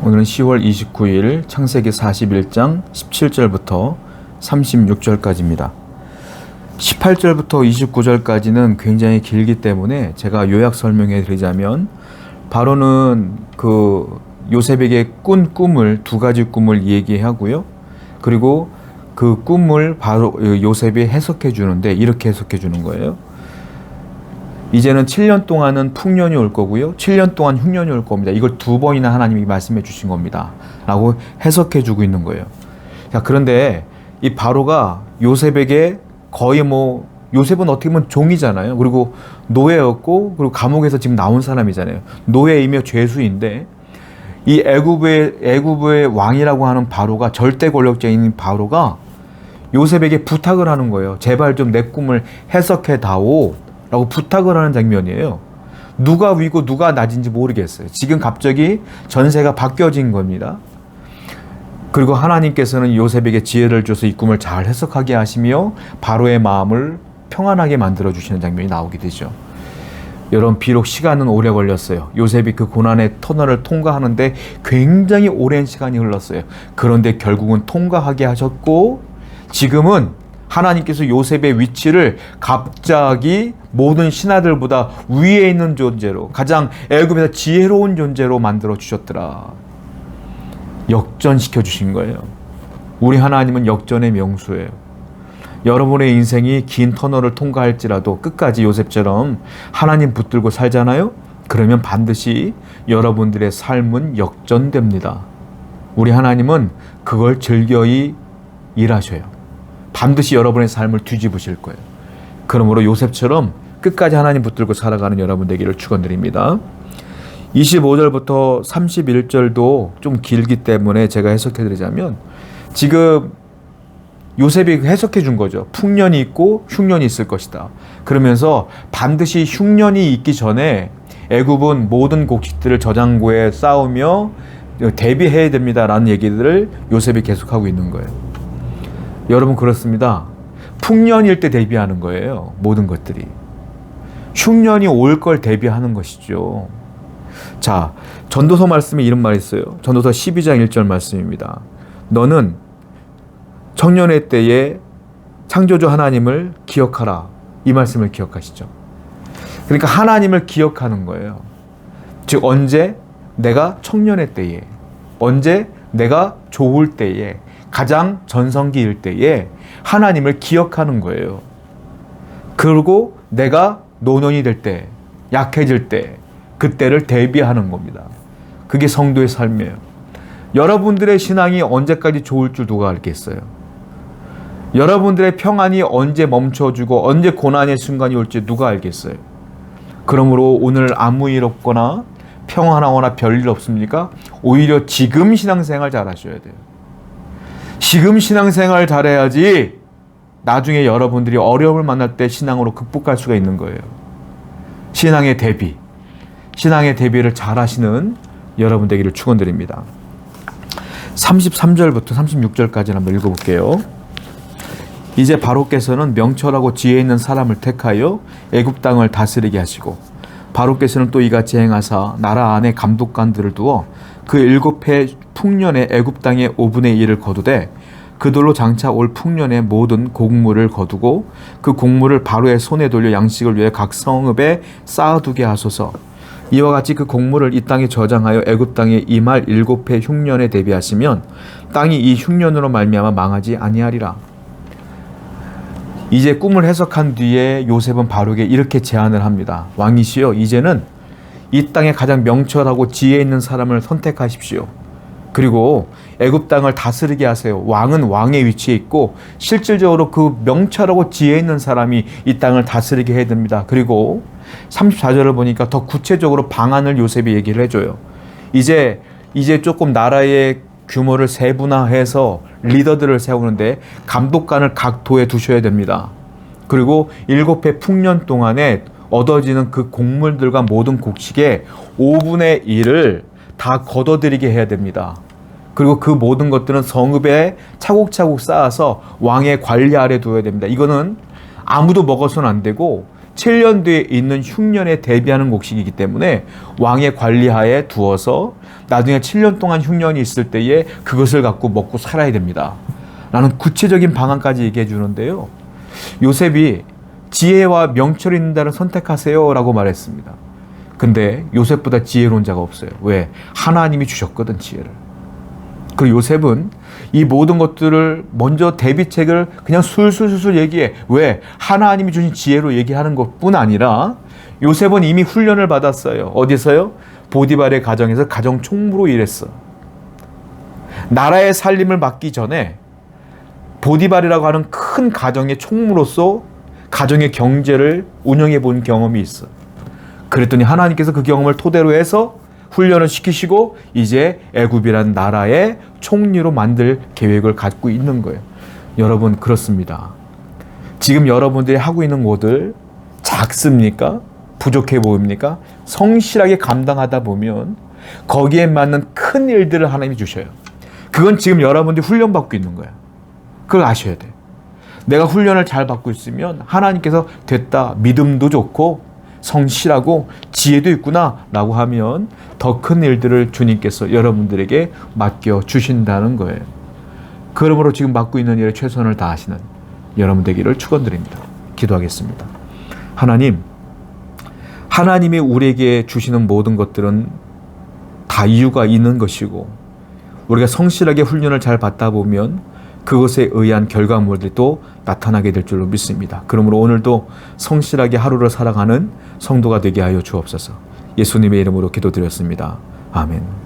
오늘은 10월 29일 창세기 41장 17절부터 36절까지입니다. 18절부터 29절까지는 굉장히 길기 때문에 제가 요약 설명해 드리자면, 바로는 요셉에게 꾼 꿈을, 두 가지 꿈을 얘기하고요. 그리고 그 꿈을 바로 요셉이 해석해 주는데 이렇게 해석해 주는 거예요. 이제는 7년 동안은 풍년이 올 거고요, 7년 동안 흉년이 올 겁니다. 이걸 두 번이나 하나님이 말씀해 주신 겁니다 라고 해석해 주고 있는 거예요. 자, 그런데 이 바로가 요셉에게 거의 요셉은 어떻게 보면 종이잖아요. 그리고 노예였고, 그리고 감옥에서 지금 나온 사람이잖아요. 노예이며 죄수인데, 이 애굽의 왕이라고 하는 바로가, 절대 권력자인 바로가 요셉에게 부탁을 하는 거예요. 제발 좀 내 꿈을 해석해 다오 라고 부탁을 하는 장면이에요. 누가 위고 누가 낮인지 모르겠어요. 지금 갑자기 전세가 바뀌어진 겁니다. 그리고 하나님께서는 요셉에게 지혜를 줘서 이 꿈을 잘 해석하게 하시며 바로의 마음을 평안하게 만들어 주시는 장면이 나오게 되죠. 여러분, 비록 시간은 오래 걸렸어요. 요셉이 그 고난의 터널을 통과하는데 굉장히 오랜 시간이 흘렀어요. 그런데 결국은 통과하게 하셨고, 지금은 하나님께서 요셉의 위치를 갑자기 모든 신하들보다 위에 있는 존재로, 가장 애굽에서 지혜로운 존재로 만들어 주셨더라. 역전시켜 주신 거예요. 우리 하나님은 역전의 명수예요. 여러분의 인생이 긴 터널을 통과할지라도 끝까지 요셉처럼 하나님 붙들고 살잖아요? 그러면 반드시 여러분들의 삶은 역전됩니다. 우리 하나님은 그걸 즐겨이 일하셔요. 반드시 여러분의 삶을 뒤집으실 거예요. 그러므로 요셉처럼 끝까지 하나님 붙들고 살아가는 여러분 되기를 축원드립니다. 25절부터 31절도 좀 길기 때문에 제가 해석해 드리자면, 지금 요셉이 해석해 준 거죠. 풍년이 있고 흉년이 있을 것이다. 그러면서 반드시 흉년이 있기 전에 애굽은 모든 곡식들을 저장고에 쌓으며 대비해야 됩니다라는 얘기들을 요셉이 계속하고 있는 거예요. 여러분, 그렇습니다. 풍년일 때 대비하는 거예요. 모든 것들이. 흉년이 올 걸 대비하는 것이죠. 자, 전도서 말씀에 이런 말이 있어요. 전도서 12장 1절 말씀입니다. 너는 청년의 때에 창조주 하나님을 기억하라. 이 말씀을 기억하시죠. 그러니까 하나님을 기억하는 거예요. 즉, 언제? 내가 청년의 때에, 언제? 내가 좋을 때에, 가장 전성기일 때에 하나님을 기억하는 거예요. 그리고 내가 노년이 될 때, 약해질 때, 그때를 대비하는 겁니다. 그게 성도의 삶이에요. 여러분들의 신앙이 언제까지 좋을 줄 누가 알겠어요? 여러분들의 평안이 언제 멈춰주고 언제 고난의 순간이 올지 누가 알겠어요? 그러므로 오늘 아무 일 없거나 평안하거나 별일 없습니까? 오히려 지금 신앙생활 잘 하셔야 돼요. 지금 신앙생활 잘해야지 나중에 여러분들이 어려움을 만날 때 신앙으로 극복할 수가 있는 거예요. 신앙의 대비, 신앙의 대비를 잘 하시는 여러분 되기를 축원드립니다. 33절부터 36절까지 한번 읽어볼게요. 이제 바로께서는 명철하고 지혜 있는 사람을 택하여 애굽 땅을 다스리게 하시고, 바로께서는 또 이같이 행하사 나라 안에 감독관들을 두어 그 7해 풍년에 애굽 땅의 5분의 1을 거두되 그들로 장차 올 풍년의 모든 곡물을 거두고 그 곡물을 바로의 손에 돌려 양식을 위해 각 성읍에 쌓아두게 하소서. 이와 같이 그 곡물을 이 땅에 저장하여 애굽 땅에 임할 7해 흉년에 대비하시면 땅이 이 흉년으로 말미암아 망하지 아니하리라. 이제 꿈을 해석한 뒤에 요셉은 바로에게 이렇게 제안을 합니다. 왕이시여, 이제는 이 땅에 가장 명철하고 지혜 있는 사람을 선택하십시오. 그리고 애굽 땅을 다스리게 하세요. 왕은 왕의 위치에 있고 실질적으로 그 명철하고 지혜 있는 사람이 이 땅을 다스리게 해야 됩니다. 그리고 34절을 보니까 더 구체적으로 방안을 요셉이 얘기를 해줘요. 이제 조금 나라의 규모를 세분화해서 리더들을 세우는데 감독관을 각 도에 두셔야 됩니다. 그리고 7해 풍년 동안에 얻어지는 그 곡물들과 모든 곡식의 5분의 1을 다 걷어들이게 해야 됩니다. 그리고 그 모든 것들은 성읍에 차곡차곡 쌓아서 왕의 관리 아래 두어야 됩니다. 이거는 아무도 먹어서는 안 되고 7년 뒤에 있는 흉년에 대비하는 곡식이기 때문에 왕의 관리하에 두어서 나중에 7년 동안 흉년이 있을 때에 그것을 갖고 먹고 살아야 됩니다. 라는 구체적인 방안까지 얘기해 주는데요. 요셉이 지혜와 명철이 있는 선택하세요 라고 말했습니다. 근데 요셉보다 지혜로운 자가 없어요. 왜? 하나님이 주셨거든, 지혜를. 그 요셉은 이 모든 것들을 먼저 대비책을 그냥 술술술 얘기해. 왜? 하나님이 주신 지혜로 얘기하는 것뿐 아니라 요셉은 이미 훈련을 받았어요. 어디서요? 보디발의 가정에서 가정 총무로 일했어. 나라의 살림을 맡기 전에 보디발이라고 하는 큰 가정의 총무로서 가정의 경제를 운영해 본 경험이 있어. 그랬더니 하나님께서 그 경험을 토대로 해서 훈련을 시키시고 이제 애굽이라는 나라의 총리로 만들 계획을 갖고 있는 거예요. 여러분, 그렇습니다. 지금 여러분들이 하고 있는 것들 작습니까? 부족해 보입니까? 성실하게 감당하다 보면 거기에 맞는 큰 일들을 하나님이 주셔요. 그건 지금 여러분들이 훈련받고 있는 거예요. 그걸 아셔야 돼요. 내가 훈련을 잘 받고 있으면 하나님께서 됐다, 믿음도 좋고 성실하고 지혜도 있구나 라고 하면 더 큰 일들을 주님께서 여러분들에게 맡겨주신다는 거예요. 그러므로 지금 맡고 있는 일에 최선을 다하시는 여러분 되기를 축원드립니다. 기도하겠습니다. 하나님이 우리에게 주시는 모든 것들은 다 이유가 있는 것이고 우리가 성실하게 훈련을 잘 받다 보면 그것에 의한 결과물들이 또 나타나게 될 줄로 믿습니다. 그러므로 오늘도 성실하게 하루를 살아가는 성도가 되게 하여 주옵소서. 예수님의 이름으로 기도드렸습니다. 아멘.